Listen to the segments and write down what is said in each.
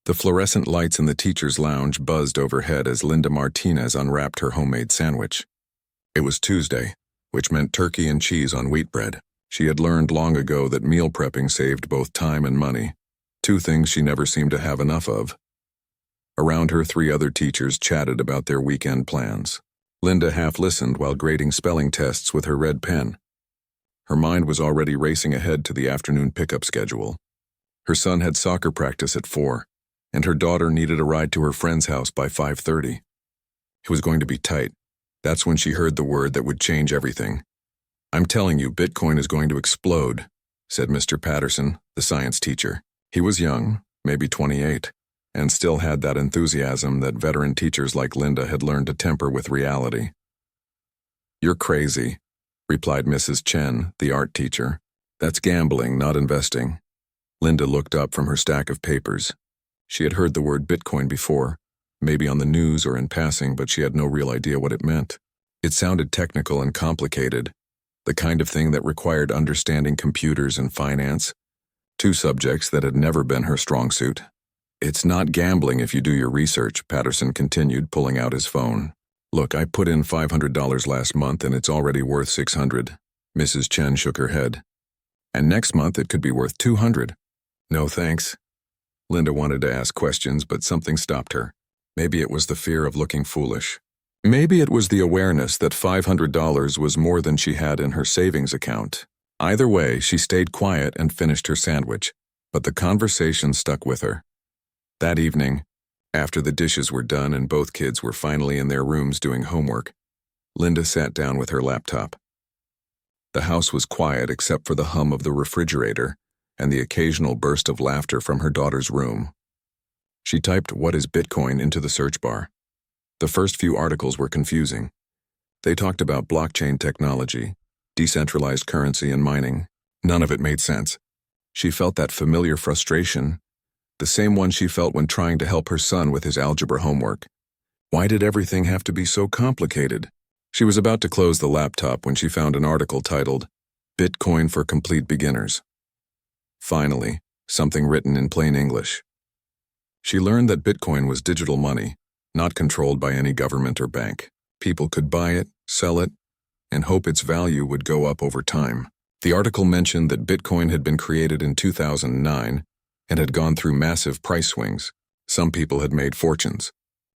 The fluorescent lights in the teacher's lounge buzzed overhead as Linda Martinez unwrapped her homemade sandwich. It was Tuesday, which meant turkey and cheese on wheat bread. She had learned long ago that meal prepping saved both time and money, two things she never seemed to have enough of. Around her, 3 other teachers chatted about their weekend plans. Linda half listened while grading spelling tests with her red pen. Her mind was already racing ahead to the afternoon pickup schedule. Her son had soccer practice at 4, and her daughter needed a ride to her friend's house by 5:30. It was going to be tight. That's when she heard the word that would change everything. "I'm telling you, Bitcoin is going to explode," said Mr. Patterson, the science teacher. He was young, maybe 28, and still had that enthusiasm that veteran teachers like Linda had learned to temper with reality. "You're crazy," replied Mrs. Chen, the art teacher. "That's gambling, not investing." Linda looked up from her stack of papers. She had heard the word Bitcoin before, maybe on the news or in passing, but she had no real idea what it meant. It sounded technical and complicated, the kind of thing that required understanding computers and finance, 2 subjects that had never been her strong suit. "It's not gambling if you do your research," Patterson continued, pulling out his phone. "Look, I put in $500 last month and it's already worth $600. Mrs. Chen shook her head. "And next month it could be worth $200. "No thanks." Linda wanted to ask questions, but something stopped her. Maybe it was the fear of looking foolish. Maybe it was the awareness that $500 was more than she had in her savings account. Either way, she stayed quiet and finished her sandwich, but the conversation stuck with her. That evening, after the dishes were done and both kids were finally in their rooms doing homework, Linda sat down with her laptop. The house was quiet except for the hum of the refrigerator and the occasional burst of laughter from her daughter's room. She typed "What is Bitcoin?" into the search bar. The first few articles were confusing. They talked about blockchain technology, decentralized currency, and mining. None of it made sense. She felt that familiar frustration, the same one she felt when trying to help her son with his algebra homework. Why did everything have to be so complicated? She was about to close the laptop when she found an article titled, "Bitcoin for Complete Beginners." Finally, something written in plain English. She learned that Bitcoin was digital money, not controlled by any government or bank. People could buy it, sell it, and hope its value would go up over time. The article mentioned that Bitcoin had been created in 2009 and had gone through massive price swings. Some people had made fortunes.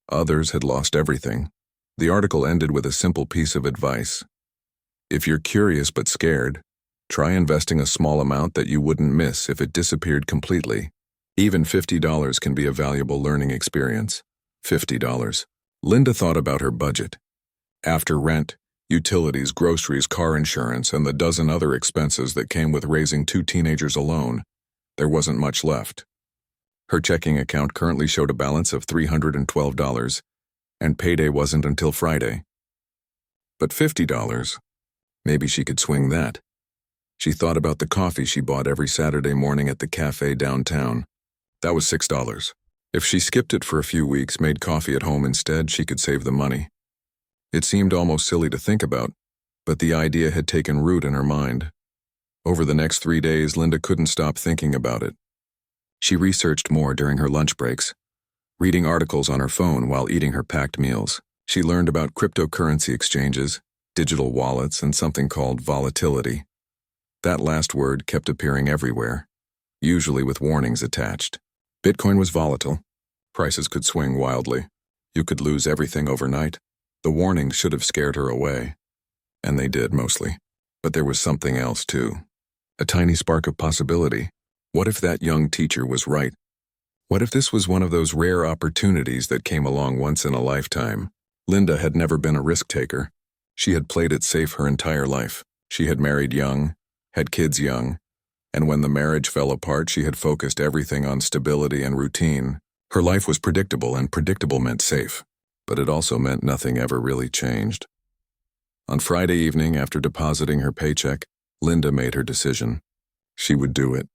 Others had lost everything. The article ended with a simple piece of advice. If you're curious but scared, try investing a small amount that you wouldn't miss if it disappeared completely. Even $50 can be a valuable learning experience. $50. Linda thought about her budget. After rent, utilities, groceries, car insurance, and the dozen other expenses that came with raising 2 teenagers alone, there wasn't much left. Her checking account currently showed a balance of $312, and payday wasn't until Friday. But $50, maybe she could swing that. She thought about the coffee she bought every Saturday morning at the cafe downtown. That was $6. If she skipped it for a few weeks, made coffee at home instead, she could save the money. It seemed almost silly to think about, but the idea had taken root in her mind. Over the next 3 days, Linda couldn't stop thinking about it. She researched more during her lunch breaks, reading articles on her phone while eating her packed meals. She learned about cryptocurrency exchanges, digital wallets, and something called volatility. That last word kept appearing everywhere, usually with warnings attached. Bitcoin was volatile. Prices could swing wildly. You could lose everything overnight. The warnings should have scared her away. And they did, mostly. But there was something else, too. A tiny spark of possibility. What if that young teacher was right? What if this was one of those rare opportunities that came along once in a lifetime? Linda had never been a risk taker. She had played it safe her entire life. She had married young, had kids young, and when the marriage fell apart, she had focused everything on stability and routine. Her life was predictable, and predictable meant safe, but it also meant nothing ever really changed. On Friday evening, after depositing her paycheck, Linda made her decision. She would do it.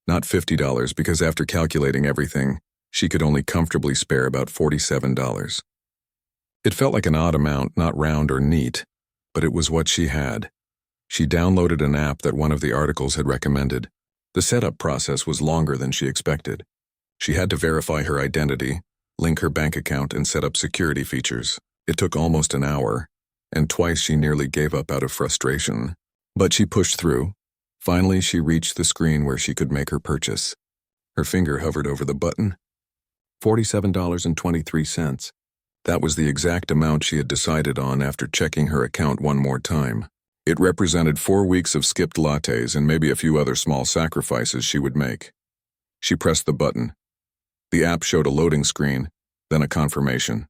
Not $50, because after calculating everything, she could only comfortably spare about $47. It felt like an odd amount, not round or neat, but it was what she had. She downloaded an app that one of the articles had recommended. The setup process was longer than she expected. She had to verify her identity, link her bank account, and set up security features. It took almost an hour, and twice she nearly gave up out of frustration. But she pushed through. Finally, she reached the screen where she could make her purchase. Her finger hovered over the button. $47.23. That was the exact amount she had decided on after checking her account one more time. It represented 4 weeks of skipped lattes and maybe a few other small sacrifices she would make. She pressed the button. The app showed a loading screen, then a confirmation.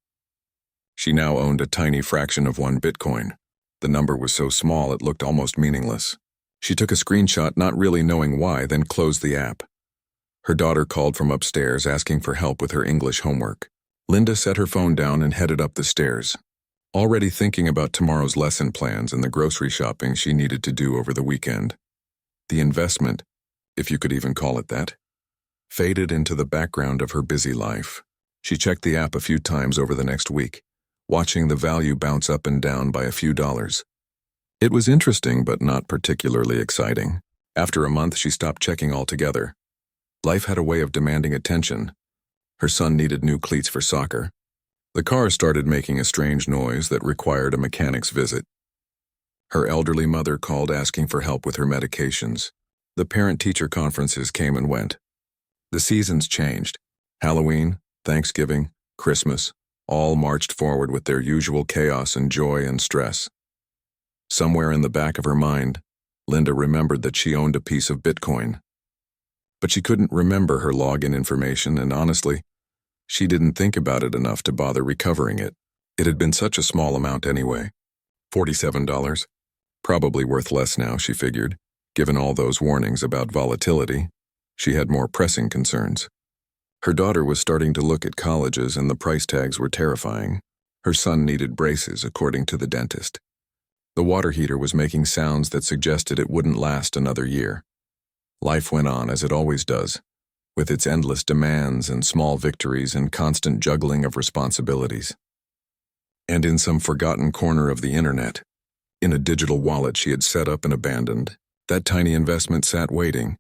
She now owned a tiny fraction of 1 Bitcoin. The number was so small it looked almost meaningless. She took a screenshot, not really knowing why, then closed the app. Her daughter called from upstairs asking for help with her English homework. Linda set her phone down and headed up the stairs, already thinking about tomorrow's lesson plans and the grocery shopping she needed to do over the weekend. The investment, if you could even call it that, faded into the background of her busy life. She checked the app a few times over the next week, watching the value bounce up and down by a few dollars. It was interesting but not particularly exciting. After a month, she stopped checking altogether. Life had a way of demanding attention. Her son needed new cleats for soccer. The car started making a strange noise that required a mechanic's visit. Her elderly mother called asking for help with her medications. The parent-teacher conferences came and went. The seasons changed. Halloween, Thanksgiving, Christmas, all marched forward with their usual chaos and joy and stress. Somewhere in the back of her mind, Linda remembered that she owned a piece of Bitcoin. But she couldn't remember her login information, and honestly, she didn't think about it enough to bother recovering it. It had been such a small amount anyway. $47. Probably worth less now, she figured. Given all those warnings about volatility, she had more pressing concerns. Her daughter was starting to look at colleges, and the price tags were terrifying. Her son needed braces, according to the dentist. The water heater was making sounds that suggested it wouldn't last another year. Life went on as it always does, with its endless demands and small victories and constant juggling of responsibilities. And in some forgotten corner of the internet, in a digital wallet she had set up and abandoned, that tiny investment sat waiting,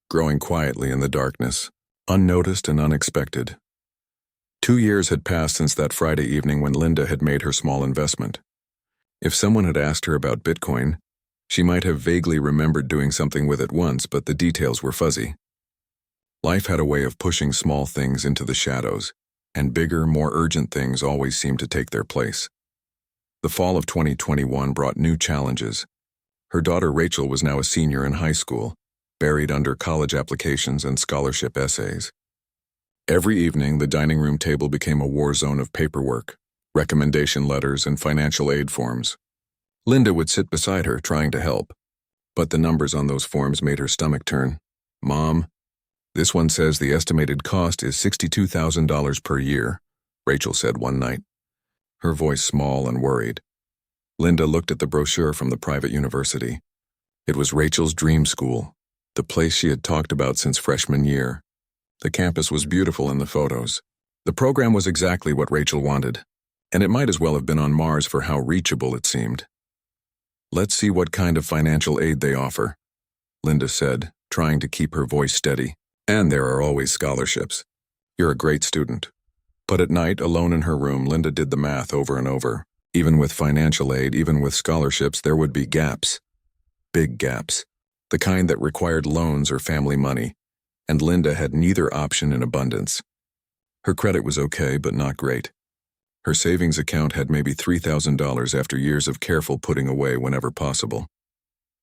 growing quietly in the darkness, unnoticed and unexpected. 2 years had passed since that Friday evening when Linda had made her small investment. If someone had asked her about Bitcoin, she might have vaguely remembered doing something with it once, but the details were fuzzy. Life had a way of pushing small things into the shadows, and bigger, more urgent things always seemed to take their place. The fall of 2021 brought new challenges. Her daughter Rachel was now a senior in high school, buried under college applications and scholarship essays. Every evening, the dining room table became a war zone of paperwork, recommendation letters, and financial aid forms. Linda would sit beside her, trying to help, but the numbers on those forms made her stomach turn. "Mom, this one says the estimated cost is $62,000 per year," Rachel said one night, her voice small and worried. Linda looked at the brochure from the private university. It was Rachel's dream school, the place she had talked about since freshman year. The campus was beautiful in the photos. The program was exactly what Rachel wanted, and it might as well have been on Mars for how reachable it seemed. "Let's see what kind of financial aid they offer," Linda said, trying to keep her voice steady. "And there are always scholarships. You're a great student." But at night, alone in her room, Linda did the math over and over. Even with financial aid, even with scholarships, there would be gaps. Big gaps. The kind that required loans or family money. And Linda had neither option in abundance. Her credit was okay, but not great. Her savings account had maybe $3,000 after years of careful putting away whenever possible.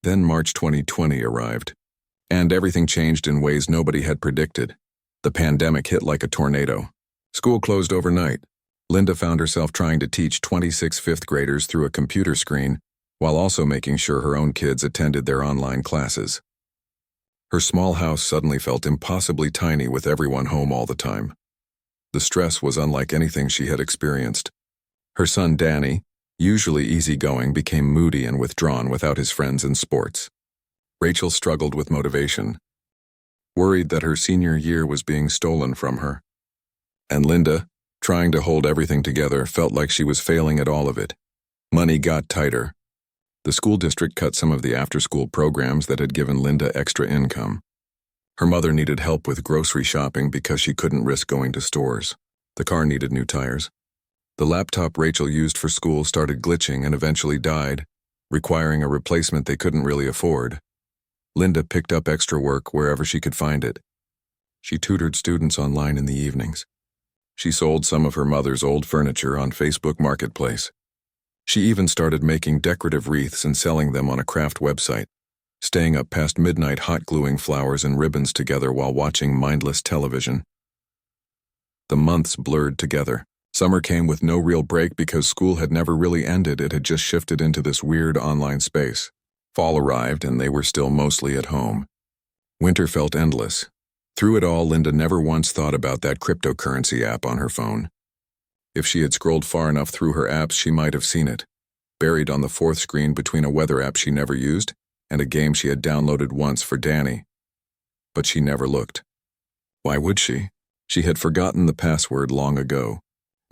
Then March 2020 arrived, and everything changed in ways nobody had predicted. The pandemic hit like a tornado. School closed overnight. Linda found herself trying to teach 26 fifth graders through a computer screen while also making sure her own kids attended their online classes. Her small house suddenly felt impossibly tiny with everyone home all the time. The stress was unlike anything she had experienced. Her son Danny, usually easygoing, became moody and withdrawn without his friends and sports. Rachel struggled with motivation, worried that her senior year was being stolen from her. And Linda, trying to hold everything together, felt like she was failing at all of it. Money got tighter. The school district cut some of the after-school programs that had given Linda extra income. Her mother needed help with grocery shopping because she couldn't risk going to stores. The car needed new tires. The laptop Rachel used for school started glitching and eventually died, requiring a replacement they couldn't really afford. Linda picked up extra work wherever she could find it. She tutored students online in the evenings. She sold some of her mother's old furniture on Facebook Marketplace. She even started making decorative wreaths and selling them on a craft website, staying up past midnight hot gluing flowers and ribbons together while watching mindless television. The months blurred together. Summer came with no real break because school had never really ended. It had just shifted into this weird online space. Fall arrived and they were still mostly at home. Winter felt endless. Through it all, Linda never once thought about that cryptocurrency app on her phone. If she had scrolled far enough through her apps, she might have seen it, buried on the fourth screen between a weather app she never used and a game she had downloaded once for Danny. But she never looked. Why would she? She had forgotten the password long ago.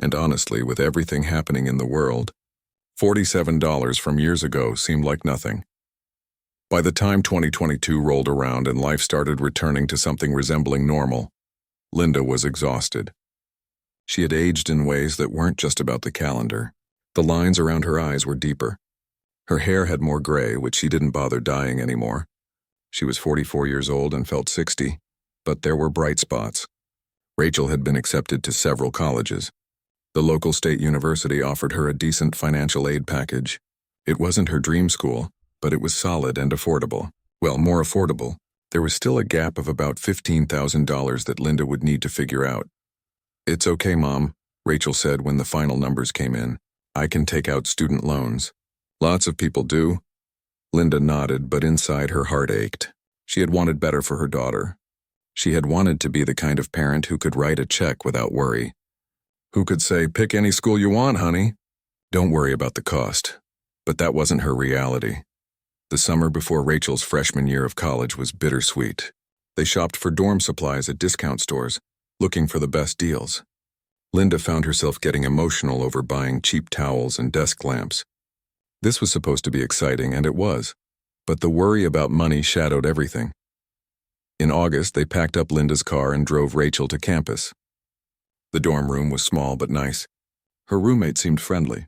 And honestly, with everything happening in the world, $47 from years ago seemed like nothing. By the time 2022 rolled around and life started returning to something resembling normal, Linda was exhausted. She had aged in ways that weren't just about the calendar. The lines around her eyes were deeper. Her hair had more gray, which she didn't bother dyeing anymore. She was 44 years old and felt 60, but there were bright spots. Rachel had been accepted to several colleges. The local state university offered her a decent financial aid package. It wasn't her dream school, but it was solid and affordable. Well, more affordable. There was still a gap of about $15,000 that Linda would need to figure out. "It's okay, Mom," Rachel said when the final numbers came in. "I can take out student loans." "Lots of people do." Linda nodded, but inside her heart ached. She had wanted better for her daughter. She had wanted to be the kind of parent who could write a check without worry. Who could say, "Pick any school you want, honey. Don't worry about the cost." But that wasn't her reality. The summer before Rachel's freshman year of college was bittersweet. They shopped for dorm supplies at discount stores, looking for the best deals. Linda found herself getting emotional over buying cheap towels and desk lamps. This was supposed to be exciting, and it was, but the worry about money shadowed everything. In August, they packed up Linda's car and drove Rachel to campus. The dorm room was small but nice. Her roommate seemed friendly.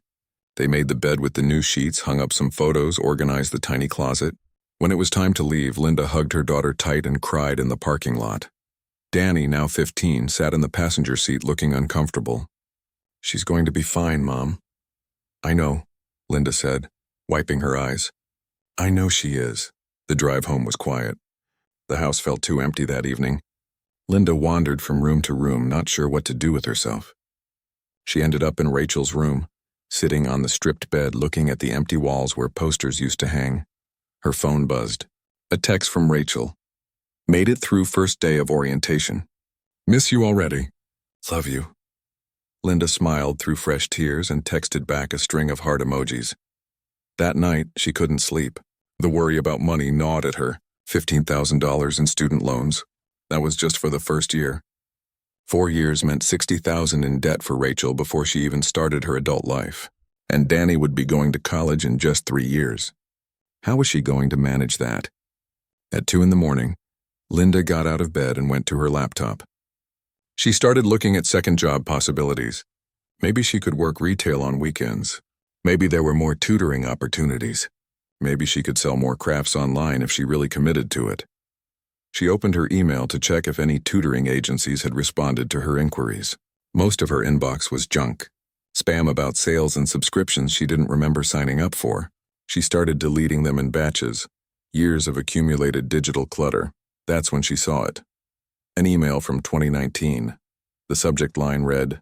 They made the bed with the new sheets, hung up some photos, organized the tiny closet. When it was time to leave, Linda hugged her daughter tight and cried in the parking lot. Danny, now 15, sat in the passenger seat looking uncomfortable. "She's going to be fine, Mom." "I know," Linda said, wiping her eyes. "I know she is." The drive home was quiet. The house felt too empty that evening. Linda wandered from room to room, not sure what to do with herself. She ended up in Rachel's room, sitting on the stripped bed looking at the empty walls where posters used to hang. Her phone buzzed. A text from Rachel. "Made it through first day of orientation. Miss you already. Love you." Linda smiled through fresh tears and texted back a string of heart emojis. That night, she couldn't sleep. The worry about money gnawed at her. $15,000 in student loans. That was just for the first year. 4 years meant $60,000 in debt for Rachel before she even started her adult life. And Danny would be going to college in just 3 years. How was she going to manage that? At 2 in the morning, Linda got out of bed and went to her laptop. She started looking at second job possibilities. Maybe she could work retail on weekends. Maybe there were more tutoring opportunities. Maybe she could sell more crafts online if she really committed to it. She opened her email to check if any tutoring agencies had responded to her inquiries. Most of her inbox was junk. Spam about sales and subscriptions she didn't remember signing up for. She started deleting them in batches. Years of accumulated digital clutter. That's when she saw it. An email from 2019. The subject line read,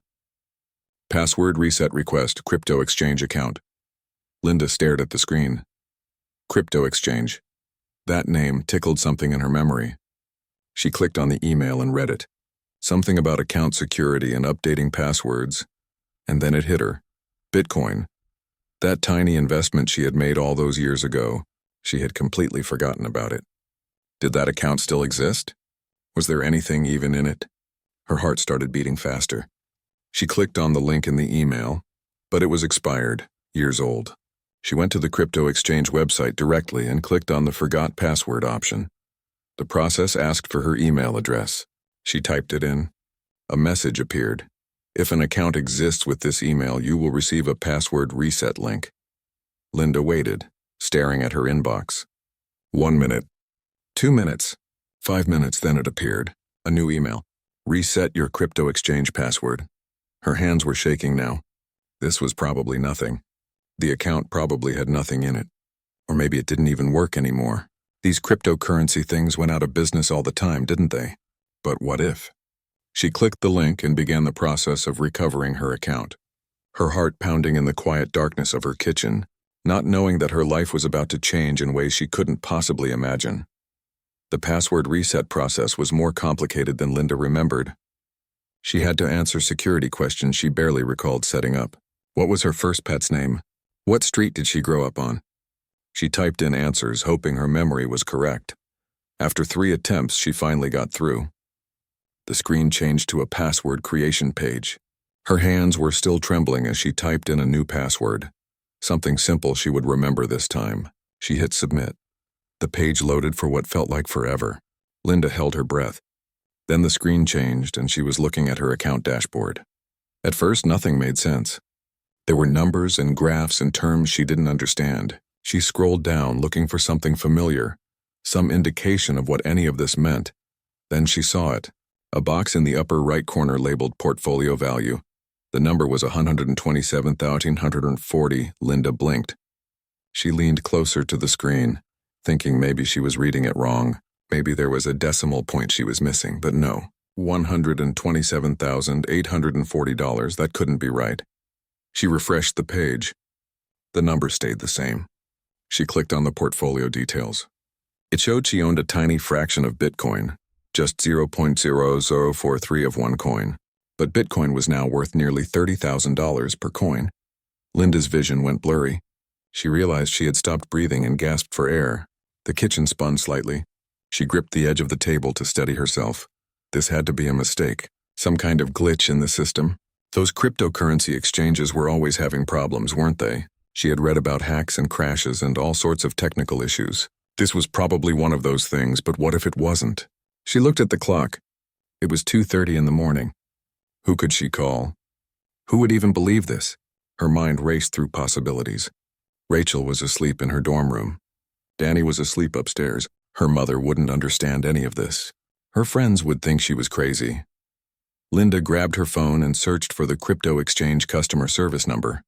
"Password reset request, crypto exchange account." Linda stared at the screen. Crypto exchange. That name tickled something in her memory. She clicked on the email and read it. Something about account security and updating passwords. And then it hit her. Bitcoin. That tiny investment she had made all those years ago. She had completely forgotten about it. Did that account still exist? Was there anything even in it? Her heart started beating faster. She clicked on the link in the email, but it was expired, years old. She went to the crypto exchange website directly and clicked on the forgot password option. The process asked for her email address. She typed it in. A message appeared. If an account exists with this email, you will receive a password reset link. Linda waited, staring at her inbox. 1 minute. 2 minutes. 5 minutes, then it appeared. A new email. Reset your crypto exchange password. Her hands were shaking now. This was probably nothing. The account probably had nothing in it. Or maybe it didn't even work anymore. These cryptocurrency things went out of business all the time, didn't they? But what if? She clicked the link and began the process of recovering her account. Her heart pounding in the quiet darkness of her kitchen, not knowing that her life was about to change in ways she couldn't possibly imagine. The password reset process was more complicated than Linda remembered. She had to answer security questions she barely recalled setting up. What was her first pet's name? What street did she grow up on? She typed in answers, hoping her memory was correct. After 3 attempts, she finally got through. The screen changed to a password creation page. Her hands were still trembling as she typed in a new password. Something simple she would remember this time. She hit submit. The page loaded for what felt like forever. Linda held her breath. Then the screen changed and she was looking at her account dashboard. At first, nothing made sense. There were numbers and graphs and terms she didn't understand. She scrolled down, looking for something familiar, some indication of what any of this meant. Then she saw it. A box in the upper right corner labeled portfolio value. The number was 127,140. Linda blinked. She leaned closer to the screen, thinking maybe she was reading it wrong. Maybe there was a decimal point she was missing, but no. $127,840, that couldn't be right. She refreshed the page. The number stayed the same. She clicked on the portfolio details. It showed she owned a tiny fraction of Bitcoin, just 0.0043 of one coin. But Bitcoin was now worth nearly $30,000 per coin. Linda's vision went blurry. She realized she had stopped breathing and gasped for air. The kitchen spun slightly. She gripped the edge of the table to steady herself. This had to be a mistake, some kind of glitch in the system. Those cryptocurrency exchanges were always having problems, weren't they? She had read about hacks and crashes and all sorts of technical issues. This was probably one of those things, but what if it wasn't? She looked at the clock. It was 2:30 in the morning. Who could she call? Who would even believe this? Her mind raced through possibilities. Rachel was asleep in her dorm room. Danny was asleep upstairs. Her mother wouldn't understand any of this. Her friends would think she was crazy. Linda grabbed her phone and searched for the crypto exchange customer service number.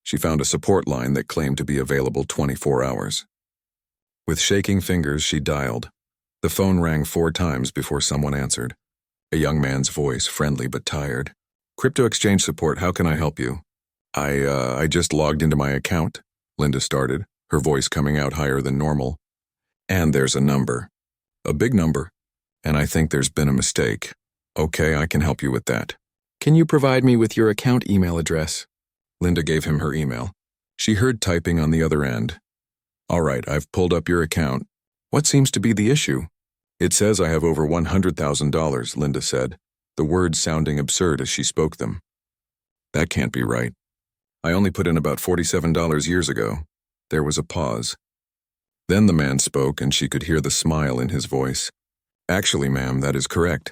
She found a support line that claimed to be available 24 hours. With shaking fingers, she dialed. The phone rang 4 times before someone answered. A young man's voice, friendly but tired. Crypto exchange support, how can I help you? I just logged into my account, Linda started, her voice coming out higher than normal. And there's a number. A big number. And I think there's been a mistake. Okay, I can help you with that. Can you provide me with your account email address? Linda gave him her email. She heard typing on the other end. All right, I've pulled up your account. What seems to be the issue? It says I have over $100,000, Linda said, the words sounding absurd as she spoke them. That can't be right. I only put in about $47 years ago. There was a pause. Then the man spoke and she could hear the smile in his voice. Actually, ma'am, that is correct.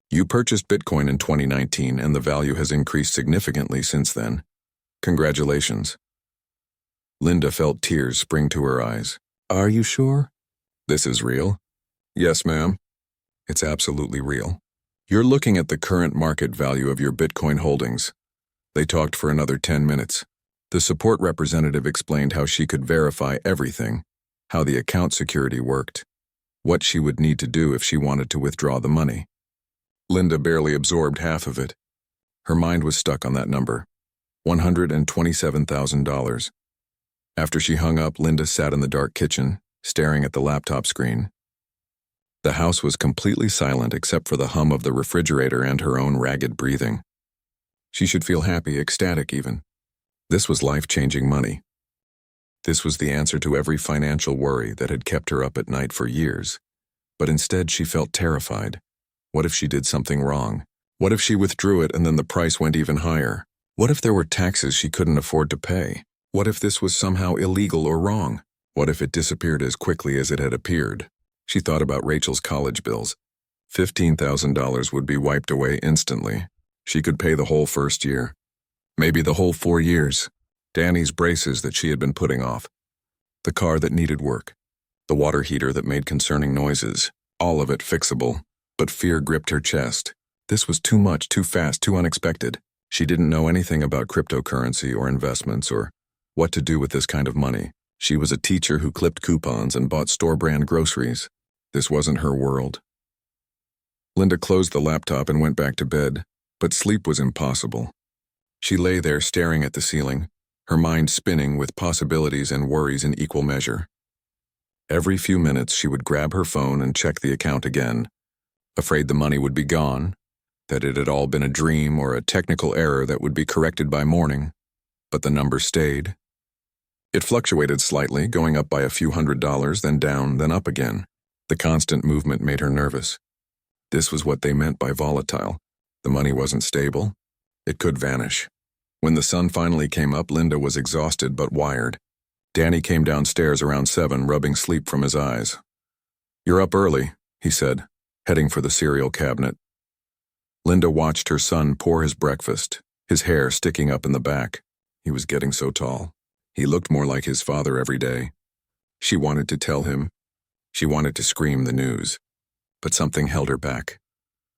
You purchased Bitcoin in 2019 and the value has increased significantly since then. Congratulations. Linda felt tears spring to her eyes. Are you sure? This is real? Yes, ma'am. It's absolutely real. You're looking at the current market value of your Bitcoin holdings. They talked for another 10 minutes. The support representative explained how she could verify everything, how the account security worked, what she would need to do if she wanted to withdraw the money. Linda barely absorbed half of it. Her mind was stuck on that number, $127,000. After she hung up, Linda sat in the dark kitchen, staring at the laptop screen. The house was completely silent except for the hum of the refrigerator and her own ragged breathing. She should feel happy, ecstatic even. This was life-changing money. This was the answer to every financial worry that had kept her up at night for years. But instead she felt terrified. What if she did something wrong? What if she withdrew it and then the price went even higher? What if there were taxes she couldn't afford to pay? What if this was somehow illegal or wrong? What if it disappeared as quickly as it had appeared? She thought about Rachel's college bills. $15,000 would be wiped away instantly. She could pay the whole first year. Maybe the whole 4 years. Danny's braces that she had been putting off. The car that needed work. The water heater that made concerning noises. All of it fixable. But fear gripped her chest. This was too much, too fast, too unexpected. She didn't know anything about cryptocurrency or investments or what to do with this kind of money. She was a teacher who clipped coupons and bought store-brand groceries. This wasn't her world. Linda closed the laptop and went back to bed, but sleep was impossible. She lay there staring at the ceiling, her mind spinning with possibilities and worries in equal measure. Every few minutes she would grab her phone and check the account again, afraid the money would be gone, that it had all been a dream or a technical error that would be corrected by morning, but the number stayed. It fluctuated slightly, going up by a few $100s, then down, then up again. The constant movement made her nervous. This was what they meant by volatile. The money wasn't stable. It could vanish. When the sun finally came up, Linda was exhausted but wired. Danny came downstairs around 7, rubbing sleep from his eyes. "You're up early," he said, heading for the cereal cabinet. Linda watched her son pour his breakfast, his hair sticking up in the back. He was getting so tall. He looked more like his father every day. She wanted to tell him. She wanted to scream the news. But something held her back.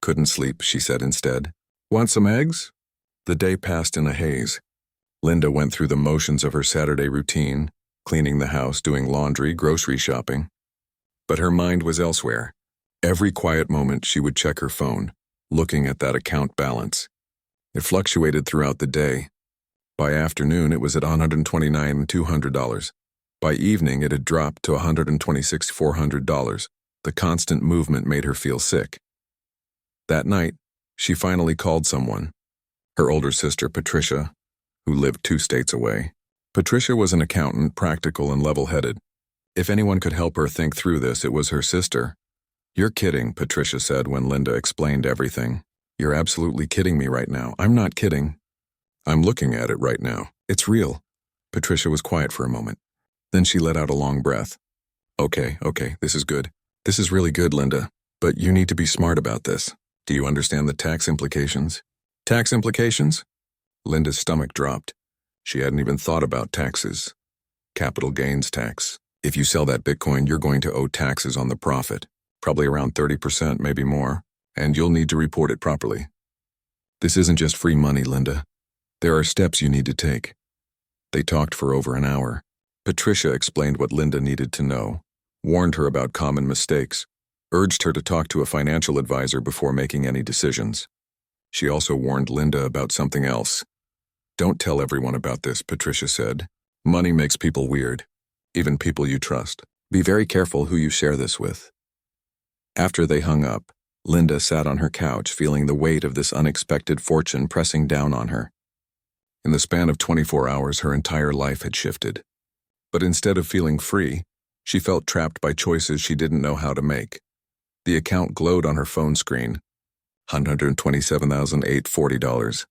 "Couldn't sleep," she said instead. "Want some eggs?" The day passed in a haze. Linda went through the motions of her Saturday routine, cleaning the house, doing laundry, grocery shopping. But her mind was elsewhere. Every quiet moment she would check her phone, looking at that account balance. It fluctuated throughout the day. By afternoon, it was at $129,200. By evening, it had dropped to $126,400. The constant movement made her feel sick. That night, she finally called someone. Her older sister, Patricia, who lived 2 states away. Patricia was an accountant, practical and level-headed. If anyone could help her think through this, it was her sister. "You're kidding," Patricia said when Linda explained everything. "You're absolutely kidding me right now." "I'm not kidding. I'm looking at it right now. It's real." Patricia was quiet for a moment. Then she let out a long breath. Okay, this is good. This is really good, Linda. But you need to be smart about this. Do you understand the tax implications?" "Tax implications?" Linda's stomach dropped. She hadn't even thought about taxes. Capital gains tax. If you sell that Bitcoin, you're going to owe taxes on the profit, probably around 30%, maybe more, and you'll need to report it properly. This isn't just free money, Linda. There are steps you need to take. They talked for over an hour. Patricia explained what Linda needed to know, warned her about common mistakes, urged her to talk to a financial advisor before making any decisions. She also warned Linda about something else. "Don't tell everyone about this," Patricia said. "Money makes people weird, even people you trust. Be very careful who you share this with." After they hung up, Linda sat on her couch feeling the weight of this unexpected fortune pressing down on her. In the span of 24 hours, her entire life had shifted. But instead of feeling free, she felt trapped by choices she didn't know how to make. The account glowed on her phone screen. $127,840.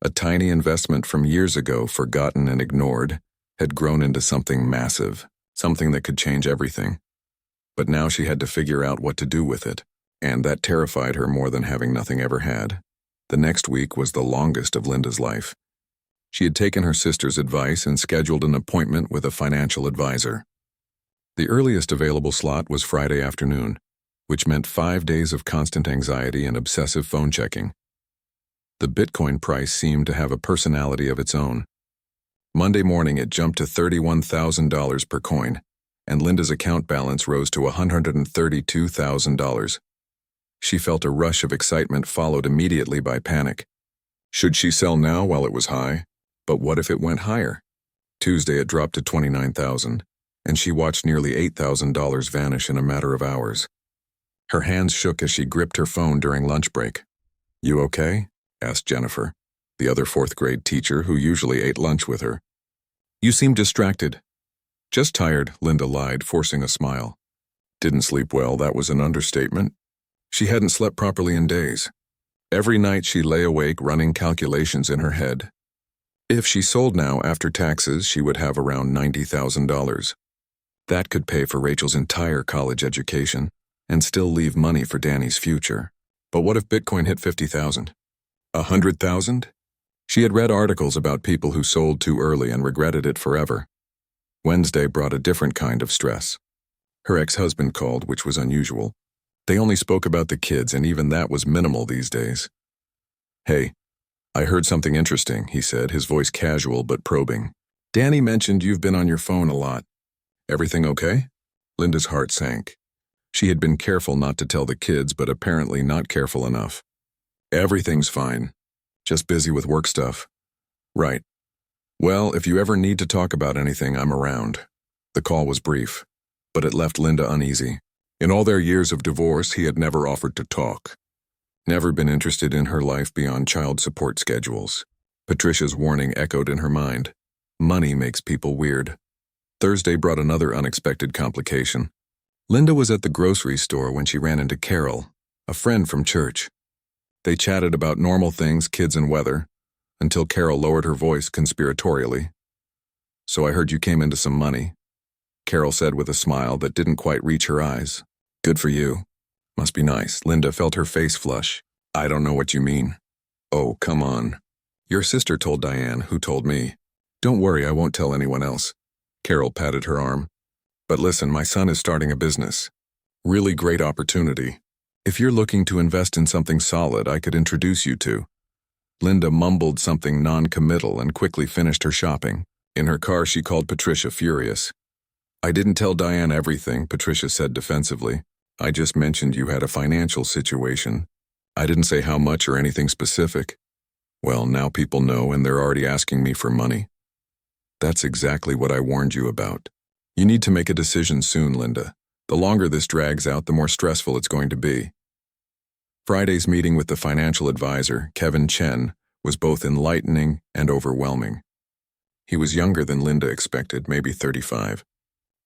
A tiny investment from years ago, forgotten and ignored, had grown into something massive, something that could change everything. But now she had to figure out what to do with it, and that terrified her more than having nothing ever had. The next week was the longest of Linda's life. She had taken her sister's advice and scheduled an appointment with a financial advisor. The earliest available slot was Friday afternoon, which meant 5 days of constant anxiety and obsessive phone checking. The Bitcoin price seemed to have a personality of its own. Monday morning, it jumped to $31,000 per coin, and Linda's account balance rose to $132,000. She felt a rush of excitement followed immediately by panic. Should she sell now while it was high? But what if it went higher? Tuesday, it dropped to $29,000, and she watched nearly $8,000 vanish in a matter of hours. Her hands shook as she gripped her phone during lunch break. "You okay?" asked Jennifer, the other 4th-grade teacher who usually ate lunch with her. "You seem distracted." "Just tired," Linda lied, forcing a smile. "Didn't sleep well, that was an understatement." She hadn't slept properly in days. Every night she lay awake running calculations in her head. If she sold now after taxes, she would have around $90,000. That could pay for Rachel's entire college education and still leave money for Danny's future. But what if Bitcoin hit 50,000? 100,000? She had read articles about people who sold too early and regretted it forever. Wednesday brought a different kind of stress. Her ex-husband called, which was unusual. They only spoke about the kids, and even that was minimal these days. "Hey, I heard something interesting," he said, his voice casual but probing. "Danny mentioned you've been on your phone a lot. Everything okay?" Linda's heart sank. She had been careful not to tell the kids, but apparently not careful enough. "Everything's fine. Just busy with work stuff." "Right. Well, if you ever need to talk about anything, I'm around." The call was brief, but it left Linda uneasy. In all their years of divorce, he had never offered to talk. Never been interested in her life beyond child support schedules. Patricia's warning echoed in her mind. Money makes people weird. Thursday brought another unexpected complication. Linda was at the grocery store when she ran into Carol, a friend from church. They chatted about normal things, kids and weather, until Carol lowered her voice conspiratorially. "So I heard you came into some money," Carol said with a smile that didn't quite reach her eyes. "Good for you. Must be nice." Linda felt her face flush. "I don't know what you mean." "Oh, come on. Your sister told Diane, who told me. Don't worry, I won't tell anyone else." Carol patted her arm. "But listen, my son is starting a business. Really great opportunity. If you're looking to invest in something solid, I could introduce you to." Linda mumbled something non-committal and quickly finished her shopping. In her car, she called Patricia, furious. "I didn't tell Diane everything," Patricia said defensively. "I just mentioned you had a financial situation. I didn't say how much or anything specific." "Well, now people know and they're already asking me for money." "That's exactly what I warned you about. You need to make a decision soon, Linda. The longer this drags out, the more stressful it's going to be." Friday's meeting with the financial advisor, Kevin Chen, was both enlightening and overwhelming. He was younger than Linda expected, maybe 35.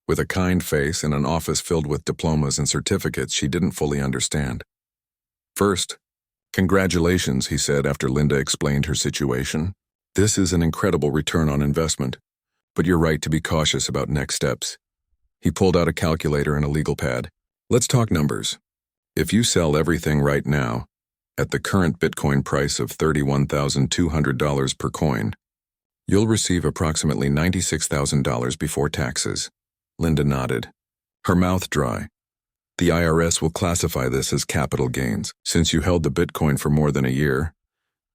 With a kind face and an office filled with diplomas and certificates she didn't fully understand. "First, congratulations," he said after Linda explained her situation. "This is an incredible return on investment, but you're right to be cautious about next steps." He pulled out a calculator and a legal pad. "Let's talk numbers. If you sell everything right now, at the current Bitcoin price of $31,200 per coin, you'll receive approximately $96,000 before taxes." Linda nodded, her mouth dry. "The IRS will classify this as capital gains, since you held the Bitcoin for more than a year.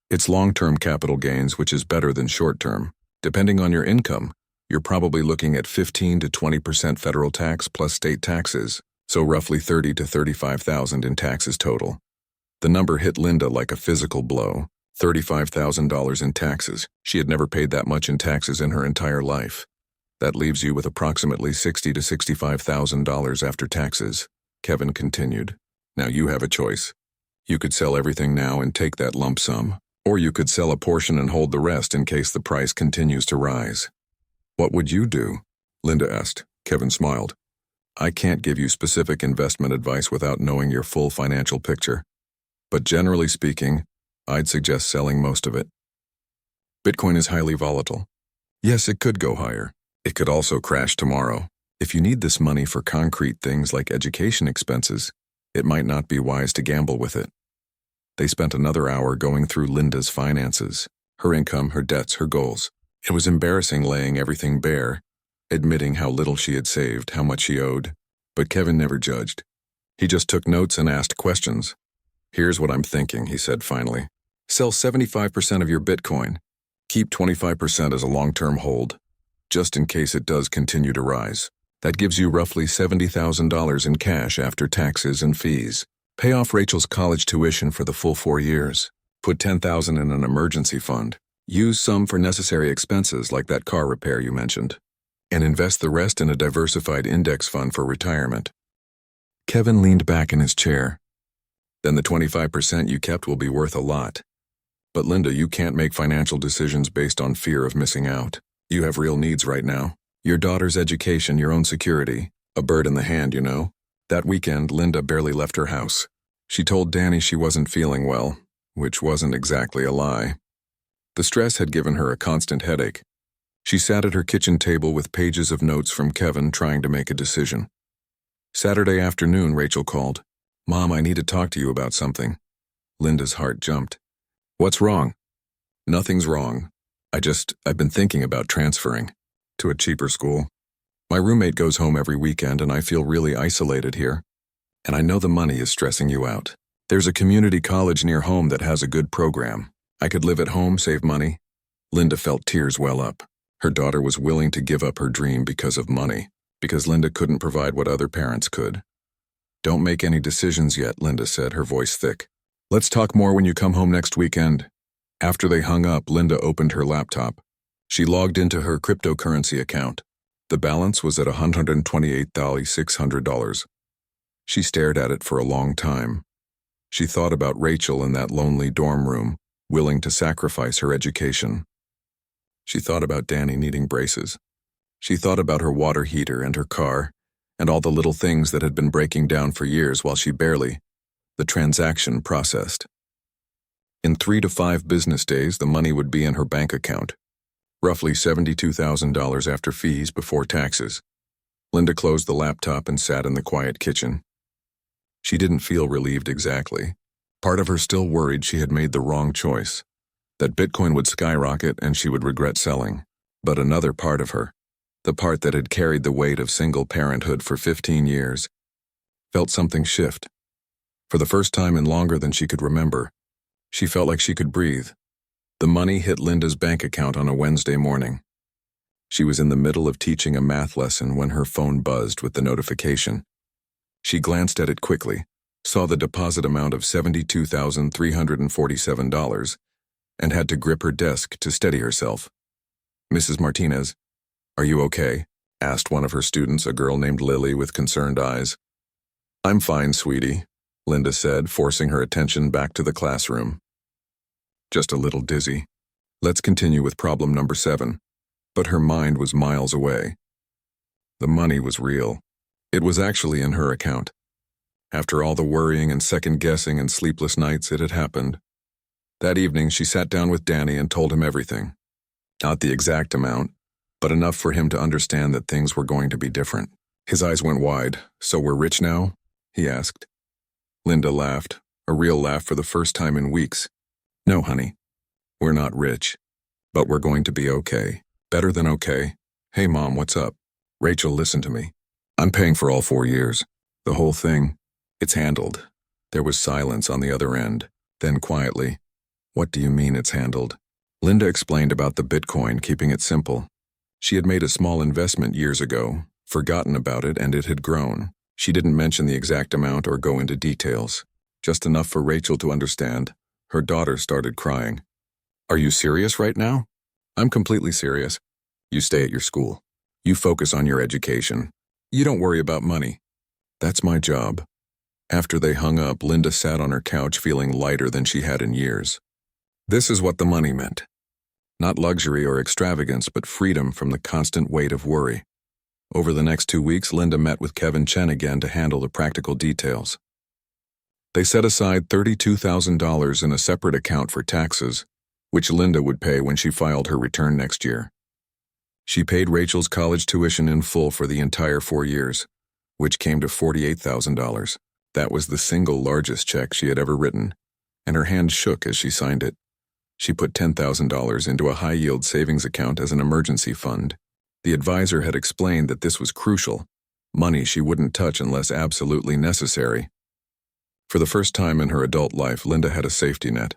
It's long-term capital gains, which is better than short-term. Depending on your income, you're probably looking at 15 to 20% federal tax plus state taxes, so roughly $30,000 to $35,000 in taxes total." The number hit Linda like a physical blow. $35,000 in taxes. She had never paid that much in taxes in her entire life. "That leaves you with approximately $60,000 to $65,000 after taxes," Kevin continued. "Now you have a choice. You could sell everything now and take that lump sum, or you could sell a portion and hold the rest in case the price continues to rise." "What would you do?" Linda asked. Kevin smiled. "I can't give you specific investment advice without knowing your full financial picture. But generally speaking, I'd suggest selling most of it. Bitcoin is highly volatile. Yes, it could go higher. It could also crash tomorrow. If you need this money for concrete things like education expenses, it might not be wise to gamble with it." They spent another hour going through Linda's finances, her income, her debts, her goals. It was embarrassing laying everything bare, admitting how little she had saved, how much she owed. But Kevin never judged. He just took notes and asked questions. "Here's what I'm thinking," he said finally. "Sell 75% of your Bitcoin. Keep 25% as a long-term hold, just in case it does continue to rise. That gives you roughly $70,000 in cash after taxes and fees. Pay off Rachel's college tuition for the full 4 years. Put $10,000 in an emergency fund. Use some for necessary expenses like that car repair you mentioned. And invest the rest in a diversified index fund for retirement." Kevin leaned back in his chair. "Then the 25% you kept will be worth a lot. But Linda, you can't make financial decisions based on fear of missing out. You have real needs right now. Your daughter's education, your own security. A bird in the hand, you know." That weekend, Linda barely left her house. She told Danny she wasn't feeling well, which wasn't exactly a lie. The stress had given her a constant headache. She sat at her kitchen table with pages of notes from Kevin trying to make a decision. Saturday afternoon, Rachel called. "Mom, I need to talk to you about something." Linda's heart jumped. "What's wrong?" "Nothing's wrong. I've been thinking about transferring to a cheaper school. My roommate goes home every weekend and I feel really isolated here. And I know the money is stressing you out. There's a community college near home that has a good program. I could live at home, save money." Linda felt tears well up. Her daughter was willing to give up her dream because of money, because Linda couldn't provide what other parents could. "Don't make any decisions yet," Linda said, her voice thick. "Let's talk more when you come home next weekend." After they hung up, Linda opened her laptop. She logged into her cryptocurrency account. The balance was at $128,600. She stared at it for a long time. She thought about Rachel in that lonely dorm room, willing to sacrifice her education. She thought about Danny needing braces. She thought about her water heater and her car, and all the little things that had been breaking down for years while the transaction processed. In 3 to 5 business days, the money would be in her bank account. Roughly $72,000 after fees before taxes. Linda closed the laptop and sat in the quiet kitchen. She didn't feel relieved exactly. Part of her still worried she had made the wrong choice, that Bitcoin would skyrocket and she would regret selling. But another part of her, the part that had carried the weight of single parenthood for 15 years, felt something shift. For the first time in longer than she could remember, she felt like she could breathe. The money hit Linda's bank account on a Wednesday morning. She was in the middle of teaching a math lesson when her phone buzzed with the notification. She glanced at it quickly, saw the deposit amount of $72,347, and had to grip her desk to steady herself. "Mrs. Martinez, are you okay?" asked one of her students, a girl named Lily with concerned eyes. "I'm fine, sweetie," Linda said, forcing her attention back to the classroom. "Just a little dizzy. Let's continue with problem number 7. But her mind was miles away. The money was real. It was actually in her account. After all the worrying and second-guessing and sleepless nights, it had happened. That evening, she sat down with Danny and told him everything. Not the exact amount, but enough for him to understand that things were going to be different. His eyes went wide. "So we're rich now?" he asked. Linda laughed, a real laugh for the first time in weeks. "No, honey. We're not rich. But we're going to be okay. Better than okay. Hey, Mom, what's up?" "Rachel, listen to me. I'm paying for all 4 years. The whole thing. It's handled." There was silence on the other end. Then quietly, "What do you mean it's handled?" Linda explained about the Bitcoin, keeping it simple. She had made a small investment years ago, forgotten about it, and it had grown. She didn't mention the exact amount or go into details. Just enough for Rachel to understand. Her daughter started crying. "Are you serious right now?" "I'm completely serious. You stay at your school. You focus on your education. You don't worry about money." "That's my job." After they hung up, Linda sat on her couch feeling lighter than she had in years. This is what the money meant. Not luxury or extravagance, but freedom from the constant weight of worry. Over the next 2 weeks, Linda met with Kevin Chen again to handle the practical details. They set aside $32,000 in a separate account for taxes, which Linda would pay when she filed her return next year. She paid Rachel's college tuition in full for the entire 4 years, which came to $48,000. That was the single largest check she had ever written, and her hand shook as she signed it. She put $10,000 into a high-yield savings account as an emergency fund. The advisor had explained that this was crucial, money she wouldn't touch unless absolutely necessary. For the first time in her adult life, Linda had a safety net.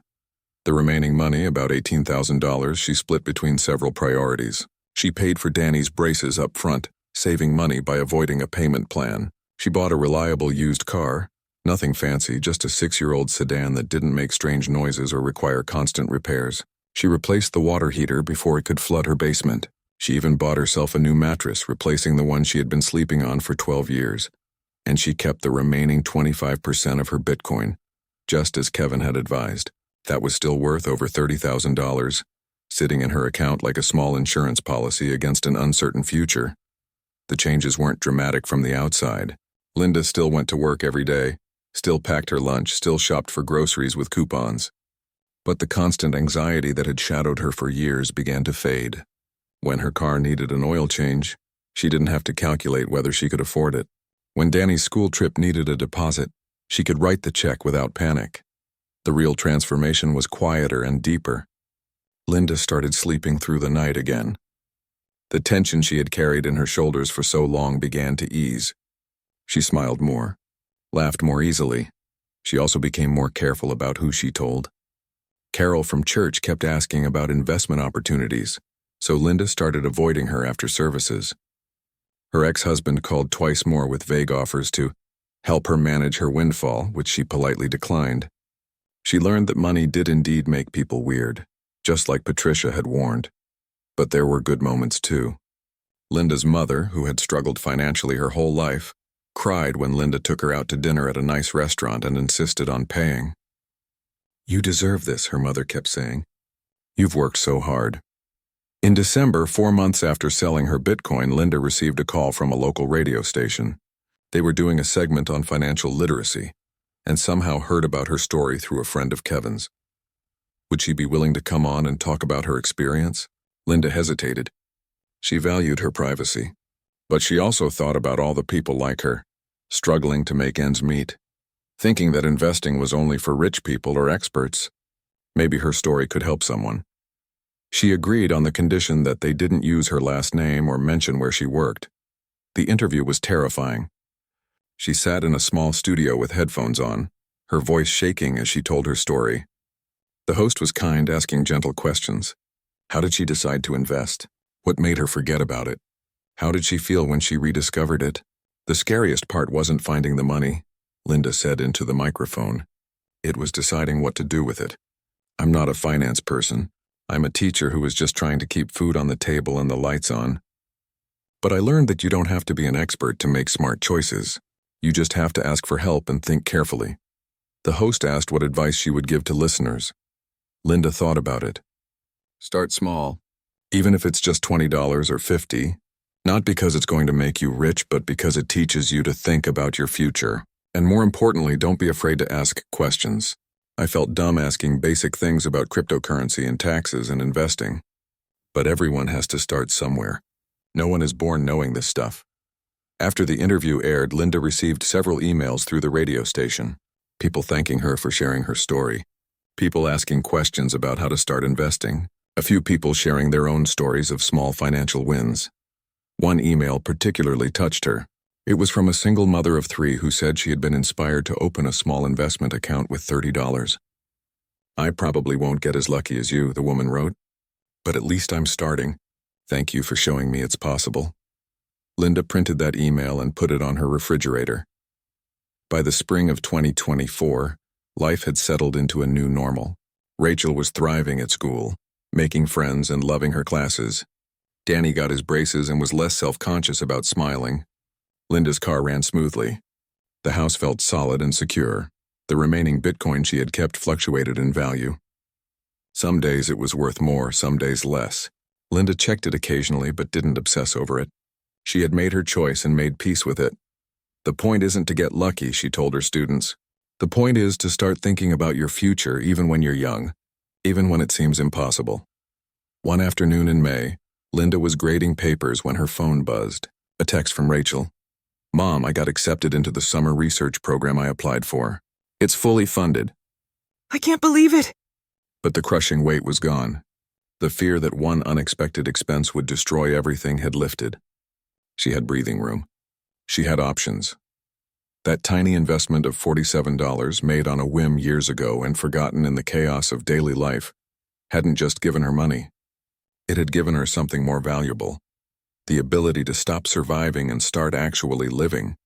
The remaining money, about $18,000, she split between several priorities. She paid for Danny's braces up front, saving money by avoiding a payment plan. She bought a reliable used car, nothing fancy, just a 6-year-old sedan that didn't make strange noises or require constant repairs. She replaced the water heater before it could flood her basement. She even bought herself a new mattress, replacing the one she had been sleeping on for 12 years. And she kept the remaining 25% of her Bitcoin, just as Kevin had advised. That was still worth over $30,000, sitting in her account like a small insurance policy against an uncertain future. The changes weren't dramatic from the outside. Linda still went to work every day, still packed her lunch, still shopped for groceries with coupons. But the constant anxiety that had shadowed her for years began to fade. When her car needed an oil change, she didn't have to calculate whether she could afford it. When Danny's school trip needed a deposit, she could write the check without panic. The real transformation was quieter and deeper. Linda started sleeping through the night again. The tension she had carried in her shoulders for so long began to ease. She smiled more, laughed more easily. She also became more careful about who she told. Carol from church kept asking about investment opportunities, so Linda started avoiding her after services. Her ex-husband called twice more with vague offers to help her manage her windfall, which she politely declined. She learned that money did indeed make people weird, just like Patricia had warned. But there were good moments too. Linda's mother, who had struggled financially her whole life, cried when Linda took her out to dinner at a nice restaurant and insisted on paying. "You deserve this," her mother kept saying. "You've worked so hard." In December, 4 months after selling her Bitcoin, Linda received a call from a local radio station. They were doing a segment on financial literacy, and somehow heard about her story through a friend of Kevin's. Would she be willing to come on and talk about her experience? Linda hesitated. She valued her privacy, but she also thought about all the people like her, struggling to make ends meet, thinking that investing was only for rich people or experts. Maybe her story could help someone. She agreed on the condition that they didn't use her last name or mention where she worked. The interview was terrifying. She sat in a small studio with headphones on, her voice shaking as she told her story. The host was kind, asking gentle questions. How did she decide to invest? What made her forget about it? How did she feel when she rediscovered it? The scariest part wasn't finding the money, Linda said into the microphone. It was deciding what to do with it. I'm not a finance person. I'm a teacher who is just trying to keep food on the table and the lights on. But I learned that you don't have to be an expert to make smart choices. You just have to ask for help and think carefully. The host asked what advice she would give to listeners. Linda thought about it. Start small, even if it's just $20 or $50, not because it's going to make you rich, but because it teaches you to think about your future. And more importantly, don't be afraid to ask questions. I felt dumb asking basic things about cryptocurrency and taxes and investing. But everyone has to start somewhere. No one is born knowing this stuff. After the interview aired, Linda received several emails through the radio station. People thanking her for sharing her story. People asking questions about how to start investing. A few people sharing their own stories of small financial wins. One email particularly touched her. It was from a single mother of 3 who said she had been inspired to open a small investment account with $30. I probably won't get as lucky as you, the woman wrote. But at least I'm starting. Thank you for showing me it's possible. Linda printed that email and put it on her refrigerator. By the spring of 2024, life had settled into a new normal. Rachel was thriving at school, making friends and loving her classes. Danny got his braces and was less self-conscious about smiling. Linda's car ran smoothly. The house felt solid and secure. The remaining Bitcoin she had kept fluctuated in value. Some days it was worth more, some days less. Linda checked it occasionally but didn't obsess over it. She had made her choice and made peace with it. The point isn't to get lucky, she told her students. The point is to start thinking about your future even when you're young, even when it seems impossible. One afternoon in May, Linda was grading papers when her phone buzzed. A text from Rachel. Mom, I got accepted into the summer research program I applied for. It's fully funded. I can't believe it. But the crushing weight was gone. The fear that one unexpected expense would destroy everything had lifted. She had breathing room. She had options. That tiny investment of $47 made on a whim years ago and forgotten in the chaos of daily life hadn't just given her money. It had given her something more valuable. The ability to stop surviving and start actually living.